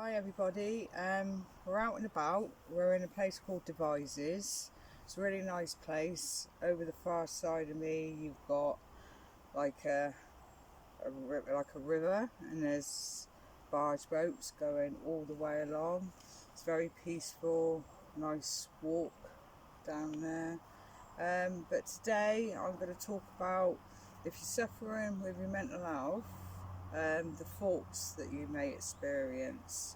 Hi everybody, we're out and about. We're in a place called Devizes. It's a really nice place. Over the far side of me you've got like a river, and there's barge boats going all the way along. It's very peaceful, nice walk down there. But today I'm going to talk about if you're suffering with your mental health, the thoughts that you may experience.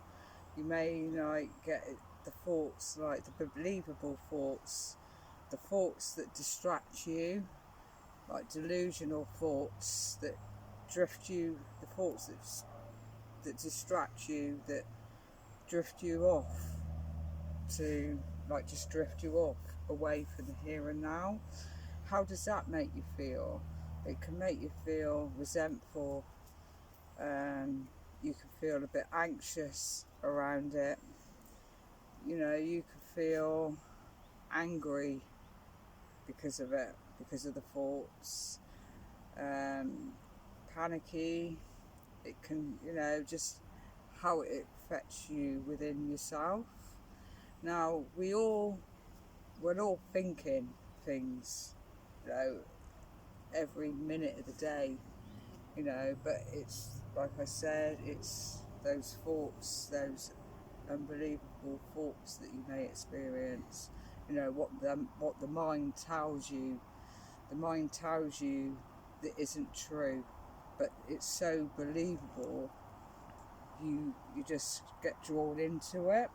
You may get the thoughts, like the believable thoughts, the thoughts that distract you, like delusional thoughts that drift you, the thoughts that distract you, that drift you off to, like, just drift you off away from the here and now. How does that make you feel? It can make you feel resentful. You can feel a bit anxious around it. You can feel angry because of it, because of the thoughts. Panicky. It can, just how it affects you within yourself. Now, we're all thinking things, every minute of the day, but it's, like I said, it's those thoughts, those unbelievable thoughts that you may experience. What the mind tells you. The mind tells you that isn't true, but it's so believable. You just get drawn into it.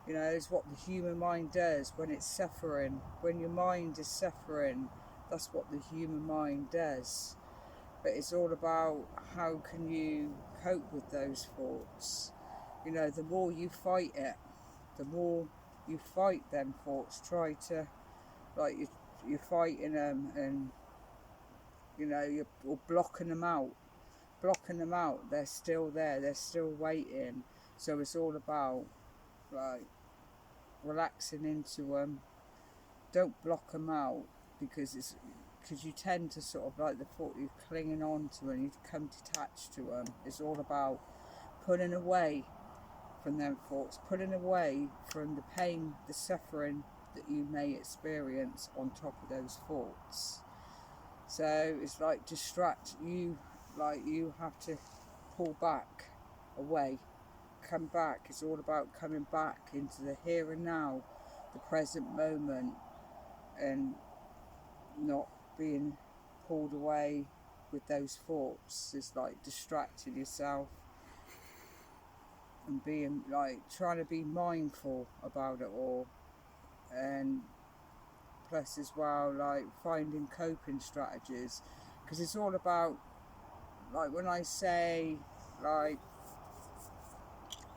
It's what the human mind does when it's suffering. When your mind is suffering, that's what the human mind does. But it's all about how can you cope with those thoughts. The more you fight it, the more you fight them thoughts. Try to, like, you're fighting them, and you're blocking them out. They're still there. They're still waiting. So it's all about, like, relaxing into them. Don't block them out, because you tend to sort of, like, the thought you're clinging on to, and you become detached to them. It's all about pulling away from them thoughts, pulling away from the pain, the suffering that you may experience on top of those thoughts. So it's like distract you, like you have to pull back away, come back. It's all about coming back into the here and now, the present moment, and not being pulled away with those thoughts. It's like distracting yourself and being, like, trying to be mindful about it all. And plus as well, like, finding coping strategies, because it's all about, like, when I say, like,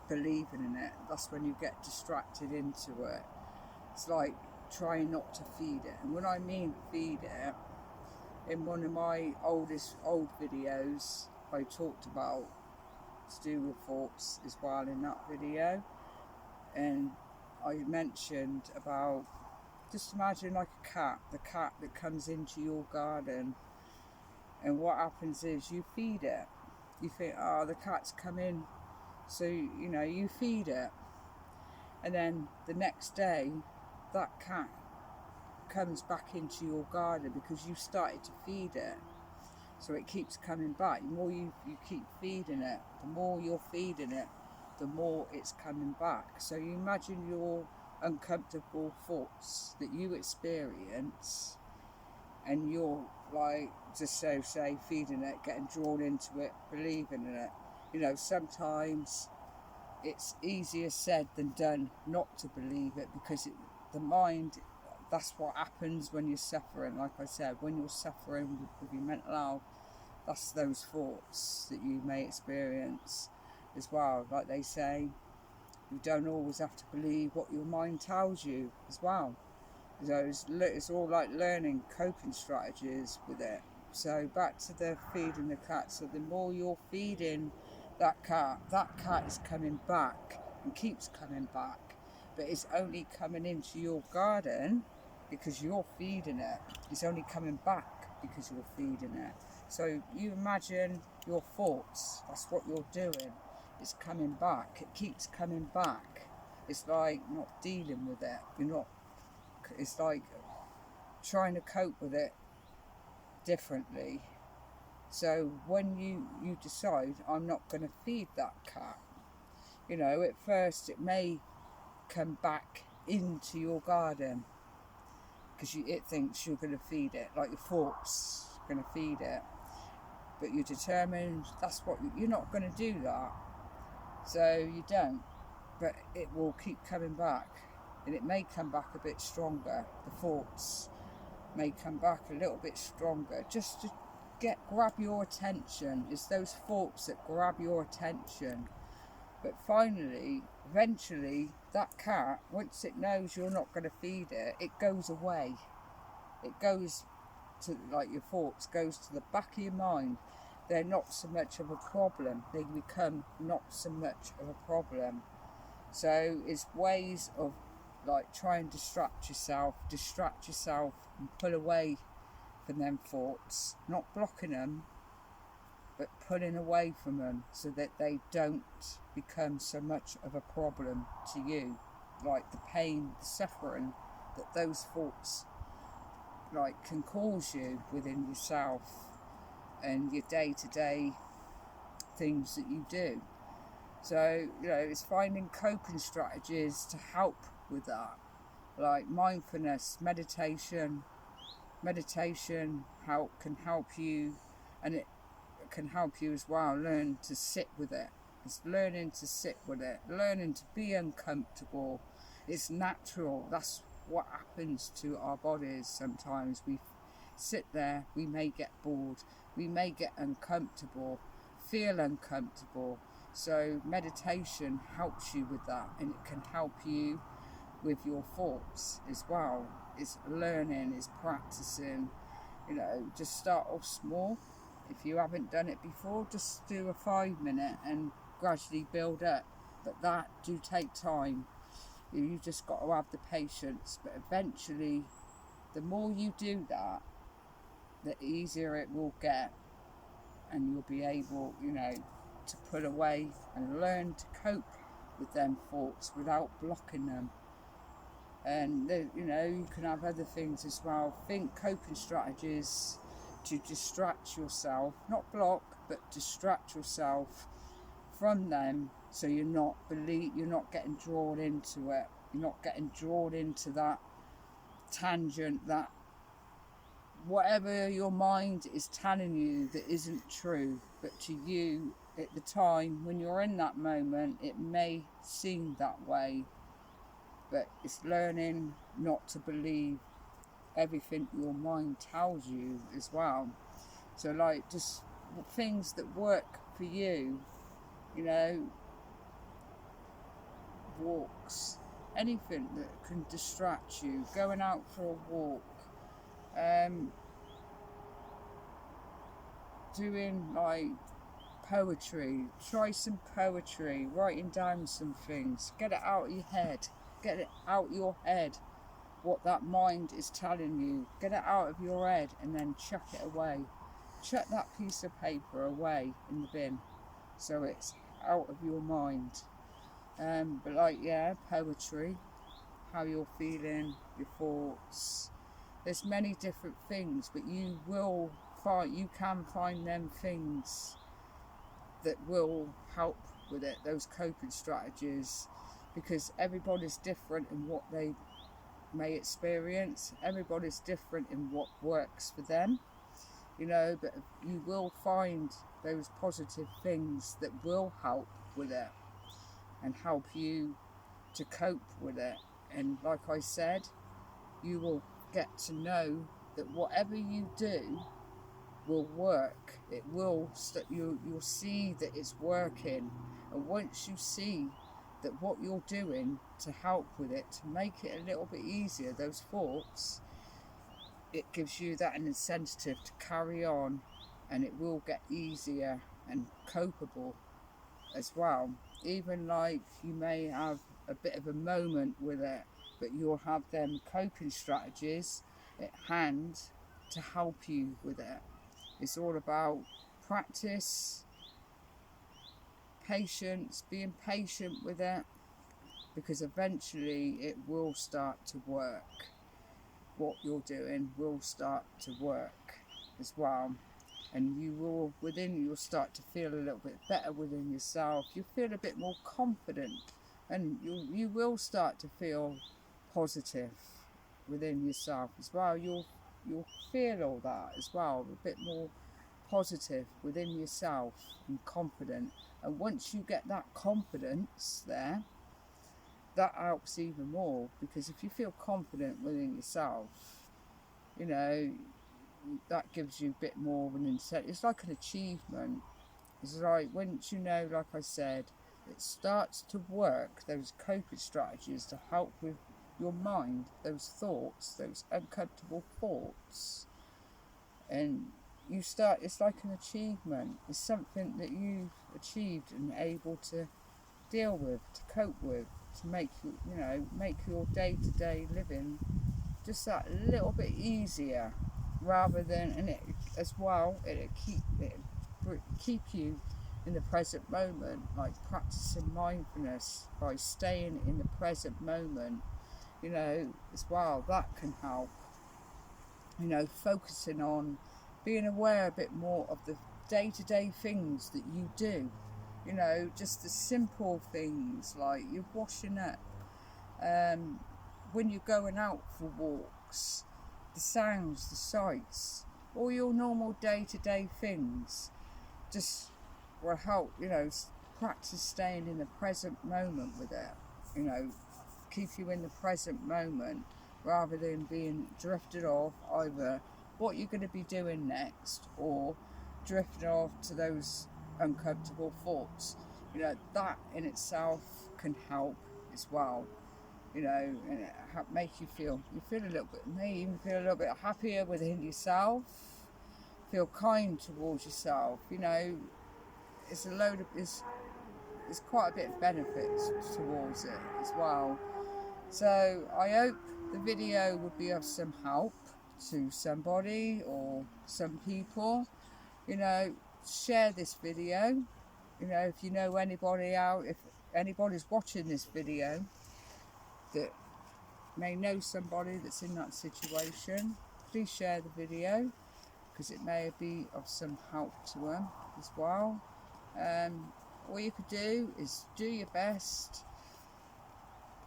believing in it, that's when you get distracted into it. It's like trying not to feed it. And when I mean feed it, in one of my old videos, I talked about to do with thoughts as well in that video. And I mentioned about, just imagine like a cat, the cat that comes into your garden, and what happens is you feed it. You think, oh, the cat's come in, so you feed it, and then the next day that cat comes back into your garden because you started to feed it. So it keeps coming back. The more you keep feeding it, the more you're feeding it, the more it's coming back. So you imagine your uncomfortable thoughts that you experience, and you're, like, just say feeding it, getting drawn into it, believing in it. Sometimes it's easier said than done not to believe it, because the mind, that's what happens when you're suffering. Like I said, when you're suffering with your mental health, that's those thoughts that you may experience as well. Like they say, you don't always have to believe what your mind tells you as well. So it's all like learning coping strategies with it. So back to the feeding the cat. So the more you're feeding that cat is coming back and keeps coming back. But it's only coming into your garden because you're feeding it. It's only coming back because you're feeding it. So you imagine your thoughts. That's what you're doing. it's coming back. It keeps coming back. It's like not dealing with it. It's like trying to cope with it differently. So when you decide, I'm not going to feed that cat, at first it may come back into your garden because it thinks you're going to feed it, like your thoughts going to feed it, but you're determined you're not going to do that, so you don't. But it will keep coming back, and it may come back a bit stronger. The thoughts may come back a little bit stronger, just to grab your attention. It's those thoughts that grab your attention. But eventually, that cat, once it knows you're not going to feed it, it goes away. It goes to, like your thoughts, goes to the back of your mind. They're not so much of a problem. They become not so much of a problem. So it's ways of like try and distract yourself and pull away from them thoughts, not blocking them, but pulling away from them so that they don't become so much of a problem to you, like the pain, the suffering that those thoughts like can cause you within yourself and your day-to-day things that you do. So it's finding coping strategies to help with that, like mindfulness, meditation can help you, and it can help you as well learn to sit with it. It's learning to sit with it, learning to be uncomfortable. It's natural. That's what happens to our bodies sometimes. We sit there, we may get bored, we may get uncomfortable, feel uncomfortable. So meditation helps you with that, and it can help you with your thoughts as well. It's learning, it's practicing. Just start off small. If you haven't done it before, just do a 5-minute and gradually build up. But that do take time. You just got to have the patience. But eventually, the more you do that, the easier it will get, and you'll be able, to pull away and learn to cope with them thoughts without blocking them. And you can have other things as well. Think coping strategies to distract yourself, not block, but distract yourself from them, so you're not getting drawn into it. You're not getting drawn into that tangent, that whatever your mind is telling you that isn't true, but to you at the time when you're in that moment, it may seem that way. But it's learning not to believe everything your mind tells you as well. So like just things that work for you, walks, anything that can distract you, going out for a walk, doing like poetry, try some poetry, writing down some things, get it out of your head. Get it out of your head, what that mind is telling you. Get it out of your head and then chuck it away. Chuck that piece of paper away in the bin so it's out of your mind. But poetry, how you're feeling, your thoughts. There's many different things, but you can find them things that will help with it, those coping strategies. Because everybody's different in what they may experience. Everybody's different in what works for them, but you will find those positive things that will help with it and help you to cope with it. And like I said, you will get to know that whatever you do will work. It will, you'll see that it's working. And once you see that what you're doing to help with it, to make it a little bit easier, those thoughts, it gives you that an incentive to carry on, and it will get easier and copable as well. Even like you may have a bit of a moment with it, but you'll have them coping strategies at hand to help you with it. It's all about practice, patience, being patient with it, because eventually it will start to work. What you're doing will start to work as well, and you will, you'll start to feel a little bit better within yourself. You'll feel a bit more confident, and you will start to feel positive within yourself as well. You'll feel all that as well, a bit more positive within yourself and confident. And once you get that confidence there, that helps even more, because if you feel confident within yourself, you know, that gives you a bit more of an incentive. It's like an achievement. It's like, once you know, like I said, it starts to work, those coping strategies to help with your mind, those thoughts, those uncomfortable thoughts, and you start, it's like an achievement. It's something that you've achieved and able to deal with, to cope with, to make you, make your day-to-day living just that little bit easier, rather than, and it as well, it keep you in the present moment, like practicing mindfulness by staying in the present moment, as well. That can help, focusing on being aware a bit more of the day-to-day things that you do, just the simple things like you're washing up, when you're going out for walks, the sounds, the sights, all your normal day-to-day things just will help, practice staying in the present moment with it, keep you in the present moment rather than being drifted off either what you're going to be doing next or drifting off to those uncomfortable thoughts. That in itself can help as well, and it make you feel a little bit, may even feel a little bit happier within yourself, feel kind towards yourself. It's there's quite a bit of benefits towards it as well. So I hope the video would be of some help to somebody or some people. Share this video. If you know anybody out, if anybody's watching this video that may know somebody that's in that situation, please share the video, because it may be of some help to them as well. All you could do is do your best.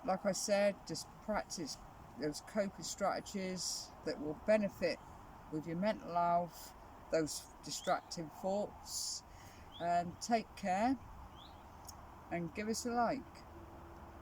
Like I said, just practice those coping strategies that will benefit with your mental health, those distracting thoughts. Take care and give us a like.